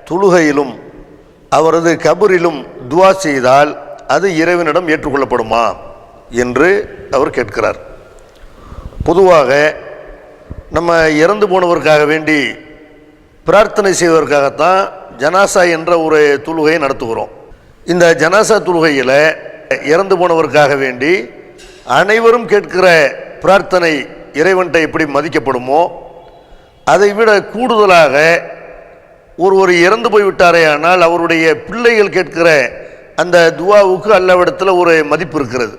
தொழுகையிலும் அவரது கபரிலும் துவா செய்தால் அது இறைவனிடம் ஏற்றுக்கொள்ளப்படுமா என்று அவர் கேட்கிறார். பொதுவாக நம்ம இறந்து போனவருக்காக வேண்டி பிரார்த்தனை செய்வதற்காகத்தான் ஜனாசா என்ற ஒரு தொழுகையை நடத்துகிறோம். இந்த ஜனாசா தொழுகையில் இறந்து போனவருக்காக வேண்டி அனைவரும் கேட்கிற பிரார்த்தனை இறைவன்கிட்ட எப்படி மதிக்கப்படுமோ அதை விட கூடுதலாக ஒருவர் இறந்து போய்விட்டாரே ஆனால் அவருடைய பிள்ளைகள் கேட்கிற அந்த துவாவுக்கு அல்லாஹ்விடத்தில் ஒரு மதிப்பு இருக்கிறது.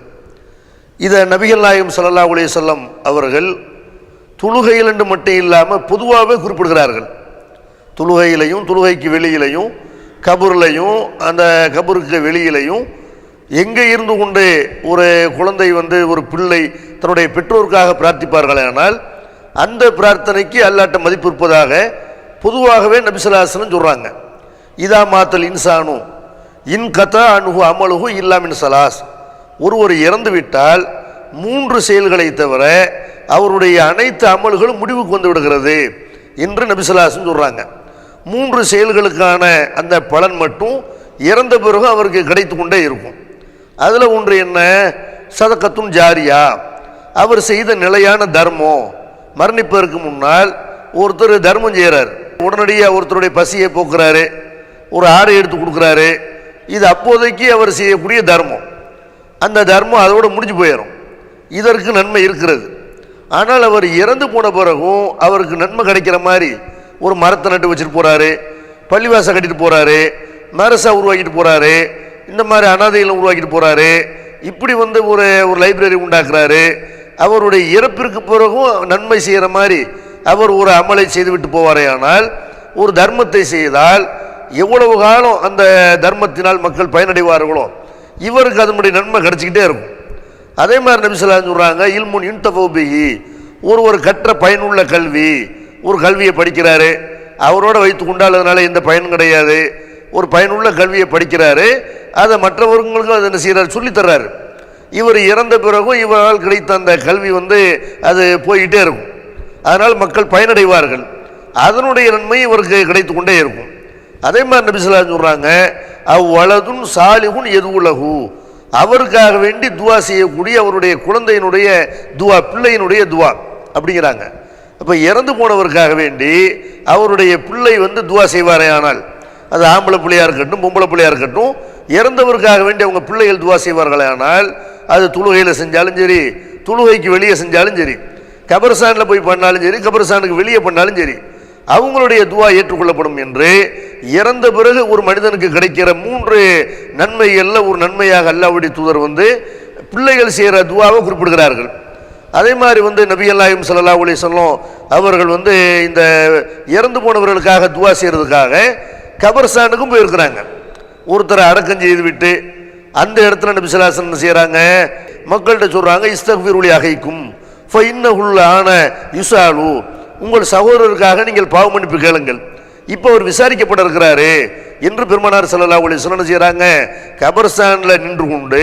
இதை நபிகள் நாயகம் ஸல்லல்லாஹு அலைஹி வஸல்லம் அவர்கள் தொழுகையில் என்று மட்டும் இல்லாமல் பொதுவாகவே குறிப்பிடுகிறார்கள். தொழுகையிலையும் தொழுகைக்கு வெளியிலையும் கபூர்லையும் அந்த கபூருக்கு வெளியிலையும் எங்கே இருந்து கொண்டு ஒரு குழந்தை ஒரு பிள்ளை தன்னுடைய பெற்றோருக்காக பிரார்த்திப்பார்களே ஆனால் அந்த பிரார்த்தனைக்கு அல்லாஹ்ட்ட மதிப்பு இருப்பதாக பொதுவாகவே நபி ஸல்லல்லாஹு அலைஹி வஸல்லம் சொல்கிறாங்க. இதா மாத்தல் இன்சானு இன் கதா அனுகு அமலுகு இல்லாமின் சலாஸ், ஒருவர் இறந்து விட்டால் 3 செயல்களை தவிர அவருடைய அனைத்து அமல்களும் முடிவுக்கு வந்து விடுகிறது என்று நபி ஸல்லல்லாஹு அலைஹி வஸல்லம் சொல்கிறாங்க. 3 செயல்களுக்கான அந்த பலன் மட்டும் இறந்த பிறகு அவருக்கு கிடைத்து கொண்டே இருக்கும். அதில் ஒன்று என்ன? சதகத்துன் ஜாரியா, அவர் செய்த நிலையான தர்மம். மரணிப்பதற்கு முன்னால் ஒருத்தர் தர்மம் செய்கிறார், உடனடியாக ஒருத்தருடைய பசியை போக்குறாரு, ஒரு ஆடை எடுத்து கொடுக்குறாரு. இது அப்போதைக்கு அவர் செய்யக்கூடிய தர்மம். அந்த தர்மம் அதோடு முடிஞ்சு போயிடும். இதற்கு நன்மை இருக்கிறது. ஆனால் அவர் இறந்து போன பிறகும் அவருக்கு நன்மை கிடைக்கிற மாதிரி ஒரு மரத்தை நட்டு வச்சுட்டு போகிறாரு, பள்ளிவாசல் கட்டிட்டு போகிறாரு, மரசா உருவாக்கிட்டு போகிறாரு, இந்த மாதிரி அனாதைகளை உருவாக்கிட்டு போகிறாரு, இப்படி ஒரு லைப்ரரி உண்டாக்குறாரு. அவருடைய இறப்பிற்கு பிறகும் நன்மை செய்கிற மாதிரி அவர் ஒரு அமலை செய்துவிட்டு போவாரே ஆனால் ஒரு தர்மத்தை செய்தால் எவ்வளவு காலம் அந்த தர்மத்தினால் மக்கள் பயனடைவார்களோ இவருக்கு அதனுடைய நன்மை கிடைச்சிக்கிட்டே இருக்கும். அதே மாதிரி நபி ஸல்லல்லாஹு அலைஹி வஸல்லம் சொல்கிறாங்க, இல்முன் யுன்தஃபு பிஹி, ஒருவர் கற்ற பயனுள்ள கல்வி, ஒரு கல்வியை படிக்கிறாரு, அவரோட வைத்து கொண்டாடுறதுனால எந்த பயனும் கிடையாது. ஒரு பயனுள்ள கல்வியை படிக்கிறாரு, அதை மற்றவர்களுக்கும் அதை என்ன செய்கிறார், சொல்லித்தர்றாரு. இவர் இறந்த பிறகும் இவரால் கிடைத்த அந்த கல்வி அது போய்கிட்டே இருக்கும். அதனால் மக்கள் பயனடைவார்கள், அதனுடைய நன்மை இவருக்கு கிடைத்து கொண்டே இருக்கும். அதே மாதிரி நபி ஸல்லல்லாஹு அலைஹி வஸல்லம் சொல்கிறாங்க, அவ்வளதுன் சாலிஹுன் எதுவுலகு, அவருக்காக வேண்டி துவா செய்யக்கூடிய அவருடைய குழந்தையினுடைய துவா, பிள்ளையினுடைய துவா அப்படிங்கிறாங்க. அப்போ இறந்து போனவருக்காக வேண்டி அவருடைய பிள்ளை துவா செய்வாரே ஆனால், அது ஆம்பளை பிள்ளையாக இருக்கட்டும் பொம்பளை பிள்ளையாக இருக்கட்டும், இறந்தவருக்காக வேண்டி அவங்க பிள்ளைகள் துவா செய்வார்களே ஆனால் அது தொழுகையில் செஞ்சாலும் சரி, தொழுகைக்கு வெளியே செஞ்சாலும் சரி, கபர்ஸ்தானில் போய் பண்ணாலும் சரி, கபர்ஸ்தானுக்கு வெளியே பண்ணாலும் சரி, அவங்களுடைய துவா ஏற்றுக்கொள்ளப்படும் என்று இறந்த பிறகு ஒரு மனிதனுக்கு கிடைக்கிற 3 நன்மைகளில் ஒரு நன்மையாக அல்லாஹ்வுடைய தூதர் பிள்ளைகள் செய்கிற துவாவை குறிப்பிடுகிறார்கள். அதே மாதிரி நபிகள் நாயகம் ஸல்லல்லாஹு அலைஹி வஸல்லம் அவர்கள் இந்த இறந்து போனவர்களுக்காக துவா செய்கிறதுக்காக கபர்ஸ்தானுக்கும் போயிருக்கிறாங்க. ஒருத்தரை அடக்கம் செய்து விட்டு அந்த இடத்துல நபி ஸல்லல்லாஹு அலைஹி வஸல்லம் செய்கிறாங்க, மக்கள்கிட்ட சொல்கிறாங்க, இஸ்தக்ஃபிரு லி அஹீக்கும் ஃபஇன்னஹுல் ஆன யுஸாலு, உங்கள் சகோதரருக்காக நீங்கள் பாவ மன்னிப்பு கேளுங்கள், இப்போ அவர் விசாரிக்கப்பட இருக்கிறாரு என்று பெருமானார் ஸல்லல்லாஹு அலைஹி வஸல்லம் செய்கிறாங்க. கபர்ஸ்தானில் நின்று கொண்டு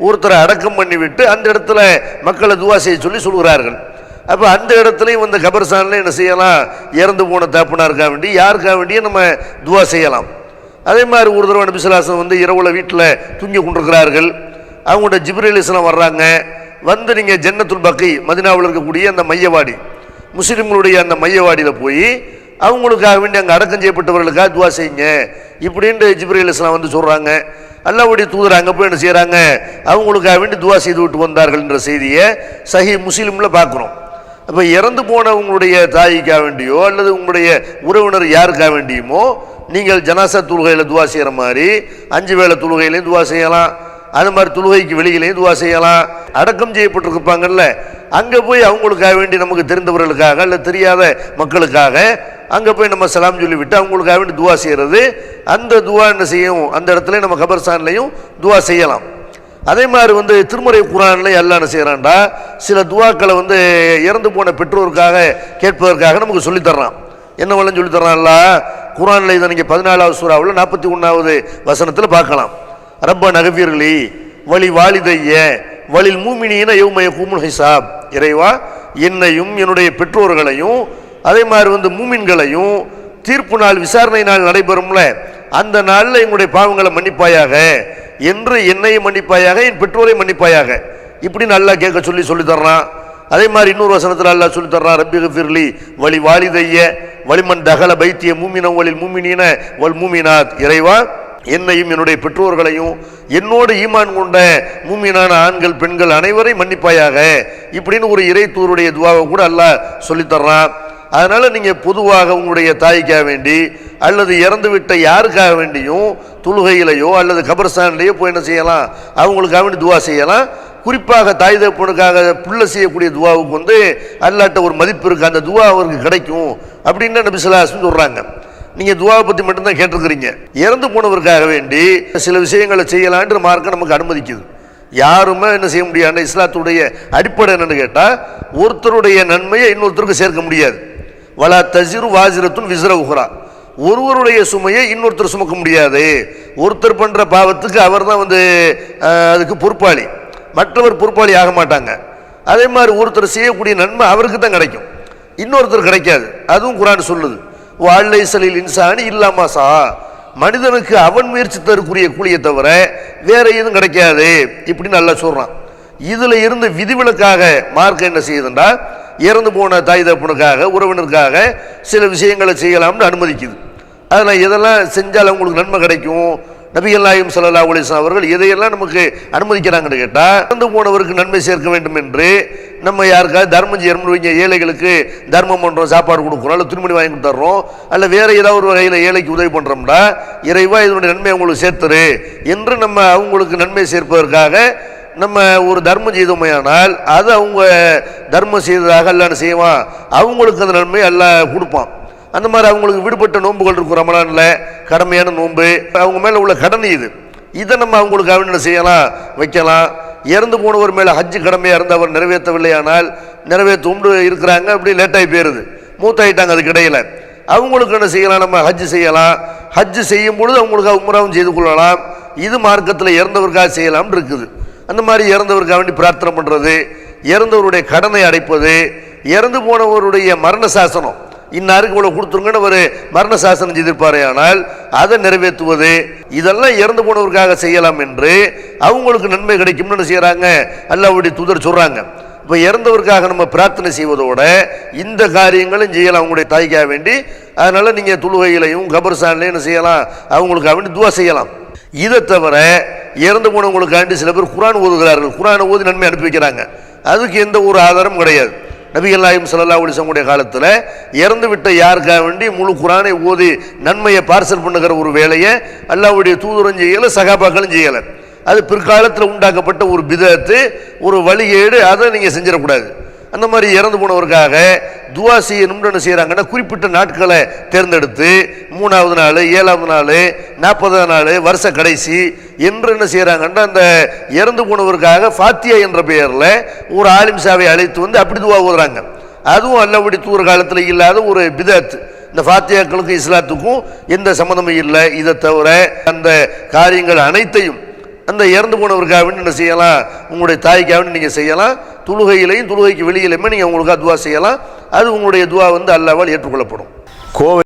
ஒருத்தரை அடக்கம் பண்ணிவிட்டு அந்த இடத்துல மக்களை துவா செய்ய சொல்லி சொல்கிறார்கள். அப்போ அந்த இடத்துலையும் கபர்ஸ்தானில் என்ன செய்யலாம், இறந்து போன தகப்பனாருக்காக வேண்டி யாருக்காக வேண்டிய நம்ம துவா செய்யலாம். அதே மாதிரி ஒரு தடவை நபி ஸல்லல்லாஹு அலைஹி வஸல்லம் இரவுல வீட்டில் தூங்கி கொண்டிருக்கிறார்கள். அவங்கள்ட்ட ஜிப்ரீல் அலைஹிஸ்ஸலாம் வர்றாங்க, நீங்கள் ஜன்னத்துல் பக்கி மதீனாவில் இருக்கக்கூடிய அந்த மையவாடி, முஸ்லிம்களுடைய அந்த மையவாடியில் போய் அவங்களுக்காக வேண்டி அங்கே அடக்கம் செய்யப்பட்டவர்களுக்காக துவா செய்யுங்க இப்படின்ட்டு ஜிப்ரீல் அலைஹிஸ்ஸலாம் சொல்கிறாங்க. அல்லாஹ்வுடைய தூதர் அங்கே போய் என்ன செய்கிறாங்க, அவங்களுக்காக வேண்டி துவா செய்து விட்டு வந்தார்கள் என்ற செய்தியை சஹீஹ் முஸ்லிமில் பார்க்குறோம். அப்போ இறந்து போனவங்களுடைய தாய்க்காக வேண்டியோ அல்லது உங்களுடைய உறவினர் யாருக்காக வேண்டியுமோ நீங்கள் ஜனாசா தொழுகையில் துவா செய்கிற மாதிரி 5 வேளை தொழுகையிலையும் துவா செய்யலாம், அது மாதிரி தொழுகைக்கு வெளியிலையும் துவா செய்யலாம். அடக்கம் செய்யப்பட்டிருப்பாங்கல்ல, அங்கே போய் அவங்களுக்காக வேண்டி நமக்கு தெரிந்தவர்களுக்காக அல்லது தெரியாத மக்களுக்காக அங்கே போய் நம்ம சலாம் சொல்லிவிட்டு அவங்களுக்காக வேண்டி துவா செய்கிறது, அந்த துவா என்ன செய்யும், அந்த இடத்துல நம்ம கபர்ஸ்தான்லையும் துவா செய்யலாம். அதே மாதிரி திருமறை குர்ஆனில் அல்லாஹ் என்ன செய்கிறான்டா, சில துவாக்களை இறந்து போன பெற்றோருக்காக கேட்பதற்காக நமக்கு சொல்லித்தர்றான். என்ன வளம் சொல்லித்தர்றான்ல, குர்ஆனில் இதை நீங்கள் 14வது சூராவில் 41வது வசனத்தில் பார்க்கலாம். ரப்ப நகஃபிர்லி வலி வாலிதைய வலில் மூமினீன யௌம யகூமுல் ஹிசாப், இறைவா என்னையும் என்னுடைய பெற்றோர்களையும் அதே மாதிரி மூமின்களையும் தீர்ப்பு நாள் விசாரணை நாள் நடைபெறும்ல, அந்த நாளில் எங்களுடைய பாவங்களை மன்னிப்பாயாக என்று என்னையும் மன்னிப்பாயாக என் பெற்றோரை மன்னிப்பாயாக இப்படி நல்லா கேட்க சொல்லி தர்றான். அதே மாதிரி இன்னொரு வசனத்தில் அல்லாஹ் சொல்லி தர்றான், ரப்பி ஃபிர்லி வலி வாலிதைய வலிமன் தகல பைத்திய மூமின வலில் மூமினீன வல் மூமினாத், இறைவா என்னையும் என்னுடைய பெற்றோர்களையும் என்னோடு ஈமான் கொண்ட மூமினான ஆண்கள் பெண்கள் அனைவரை மன்னிப்பாயாக இப்படின்னு ஒரு இறை தூருடைய துவாவை கூட அல்லாஹ் சொல்லித்தர்றான். அதனால நீங்க பொதுவாக உங்களுடைய தாய்க்காக வேண்டி அல்லது இறந்து விட்ட யாருக்காக வேண்டியும் தொழுகையிலையோ அல்லது கபர்ஸ்தான்லையோ போய் என்ன செய்யலாம், அவங்களுக்காக வேண்டி துவா செய்யலாம். குறிப்பாக தாய் தகப்பனுக்காக புள்ள செய்யக்கூடிய துவாவுக்கு அல்லாட்ட ஒரு மதிப்பு இருக்கு, அந்த துவா அவருக்கு கிடைக்கும் அப்படின்னு நபி ஸல்லல்லாஹு அலைஹி வஸல்லம் சொல்றாங்க. நீங்க துவாவை பத்தி மட்டும்தான் கேட்டிருக்கிறீங்க. இறந்து போனவருக்காக வேண்டி சில விஷயங்களை செய்யலான்ற மார்க்கம் நமக்கு அனுமதிக்குது. யாருமே என்ன செய்ய முடியாது. இஸ்லாத்துடைய அடிப்படை என்னன்னு கேட்டா, ஒருத்தருடைய நன்மையை இன்னொருத்தருக்கு சேர்க்க முடியாது. வலா தஸிரு வாஸிரத்துன் விஸ்ர உஹ்ரா, ஒருவருடைய சுமையை இன்னொருத்தர் சுமக்க முடியாது. ஒருத்தர் பண்ற பாவத்துக்கு அவர் தான் அதுக்கு பொறுப்பாளி, மற்றவர் பொறுப்பாளி ஆக மாட்டாங்க. அதே மாதிரி ஒருத்தர் செய்யக்கூடிய நன்மை அவருக்கு தான் கிடைக்கும், இன்னொருத்தர் கிடைக்காது. அதுவும் குர்ஆன் சொல்லுது, வாழைசலில் இன்சானி இல்லாமாசா, மனிதனுக்கு அவன் முயற்சி தரக்கூடிய கூலியை தவிர வேற எதுவும் கிடைக்காது இப்படி நல்லா சொல்றான். இதுல இருந்து விதிவிலக்காக மார்க்கம் என்ன செய்யுதுண்டா, இறந்து போன தாய் தகப்பனுக்காக உறவினருக்காக சில விஷயங்களை செய்யலாம்னு அனுமதிக்குது. அதனால் எதெல்லாம் செஞ்சால் அவங்களுக்கு நன்மை கிடைக்கும், நபிகள் நாயகம் ஸல்லல்லாஹு அலைஹி வஸல்லம் அவர்கள் எதையெல்லாம் நமக்கு அனுமதிக்கிறாங்கன்னு கேட்டால், இறந்து போனவருக்கு நன்மை சேர்க்க வேண்டும் என்று நம்ம யாருக்காவது தர்மம் செய்யணும்னு வைங்க, ஏழைகளுக்கு தர்மம் பண்ணுறோம், சாப்பாடு கொடுக்குறோம், அல்ல துணிமணி வாங்கி கொடுத்துட்றோம், அல்ல வேறு ஏதாவது ஒரு வகையில் ஏழைக்கு உதவி பண்ணுறோம்னா, இறைவா இதனுடைய நன்மை அவங்களுக்கு சேர்த்துரு என்று நம்ம அவங்களுக்கு நன்மை சேர்ப்பதற்காக நம்ம ஒரு தர்மம் செய்தோமையானால் அது அவங்க தர்மம் செய்ததாக அல்லாஹ் செய்வான், அவங்களுக்கு அந்த நன்மை அல்லாஹ் கொடுப்பான். அந்த மாதிரி அவங்களுக்கு விடுபட்ட நோன்புகள் இருக்கும், ரமலான்ல கடமையான நோன்பு, அவங்க மேலே உள்ள கடன் இதை நம்ம அவங்களுக்கு என்ன செய்யலாம், வைக்கலாம். இறந்து போனவர் மேலே ஹஜ்ஜு கடமையாக இருந்து அவர் நிறைவேற்றவில்லையானால், நிறைவேற்ற இருக்கிறாங்க, அப்படி லேட்டாகி போயிருது, மூத்தாயிட்டாங்க, அதுக்கு இடையில அவங்களுக்கு என்ன செய்யலாம், நம்ம ஹஜ்ஜு செய்யலாம். ஹஜ்ஜு செய்யும் பொழுது அவங்களுக்கு உம்ராவும் செய்து கொள்ளலாம். இது மார்க்கத்தில் இறந்தவருக்காக செய்யலாம்னு இருக்குது. அந்த மாதிரி இறந்தவருக்காக வேண்டி பிரார்த்தனை பண்ணுறது, இறந்தவருடைய கடனை அடைப்பது, இறந்து போனவருடைய மரண சாசனம் இன்னாருக்கு இவ்வளோ கொடுத்துருங்கன்னு ஒரு மரண சாசனம் செய்திருப்பாரே ஆனால் அதை நிறைவேற்றுவது, இதெல்லாம் இறந்து போனவருக்காக செய்யலாம் என்று அவங்களுக்கு நன்மை கிடைக்கும்னு செய்கிறாங்க அல்லாஹ்வுடைய தூதர் சொல்கிறாங்க. இப்போ இறந்தவருக்காக நம்ம பிரார்த்தனை செய்வதோட இந்த காரியங்களும் செய்யலாம் அவங்களுடைய தாய்க்காக வேண்டி. அதனால் நீங்கள் தொழுகையிலையும் கபர்ஸ்தான்லையும் என்ன செய்யலாம், அவங்களுக்காக வேண்டி துவா செய்யலாம். இதை தவிர இறந்து போனவங்களுக்காண்டி சில பேர் குர்ஆன் ஓதுகிறார்கள், குர்ஆனை ஓதி நன்மை அனுப்பி வைக்கிறாங்க. அதுக்கு எந்த ஒரு ஆதாரமும் கிடையாது. நபிகள் நாயகம் ஸல்லல்லாஹு அலைஹி வஸல்லம் காலத்தில் இறந்து விட்ட யாருக்காக வேண்டி முழு குர்ஆனை ஓதி நன்மையை பார்சல் பண்ணுகிற ஒரு வேலையை அல்லாஹ்வுடைய தூதரும் செய்யலை, சகாபாக்களும் செய்யலை. அது பிற்காலத்தில் உண்டாக்கப்பட்ட ஒரு பிதஅத்து, ஒரு வழிகேடு, அதை நீங்கள் செஞ்சிடக்கூடாது. அந்த மாதிரி இறந்து போனவருக்காக துவா செய்யணும்னு என்ன செய்கிறாங்கன்னா, குறிப்பிட்ட நாட்களை தேர்ந்தெடுத்து 3வது நாள், 7வது நாள், 40வது நாள், வருஷ கடைசி என்று என்ன செய்கிறாங்கன்னா, அந்த இறந்து போனவருக்காக ஃபாத்தியா என்ற பெயரில் ஒரு ஆலிம் சாவை அழைத்து அப்படி துவா ஓதுறாங்க. அதுவும் அல்லாஹ்வுடைய தூதர் காலத்தில் இல்லாத ஒரு பிதஅத். இந்த ஃபாத்தியாக்களுக்கும் இஸ்லாத்துக்கும் எந்த சம்மந்தமும் இல்லை. இதை தவிர அந்த காரியங்கள் அனைத்தையும் அந்த இறந்து போனவருக்காக வேண்டி என்ன செய்யலாம், உங்களுடைய தாய்க்காக வேண்டி நீங்கள் செய்யலாம். தொழுகையிலையும் தொழுகைக்கு வெளியிலையுமே நீங்கள் உங்களுக்காக துவா செய்யலாம். அது உங்களுடைய துவா அல்லாஹ்வால் ஏற்றுக்கொள்ளப்படும். கோவை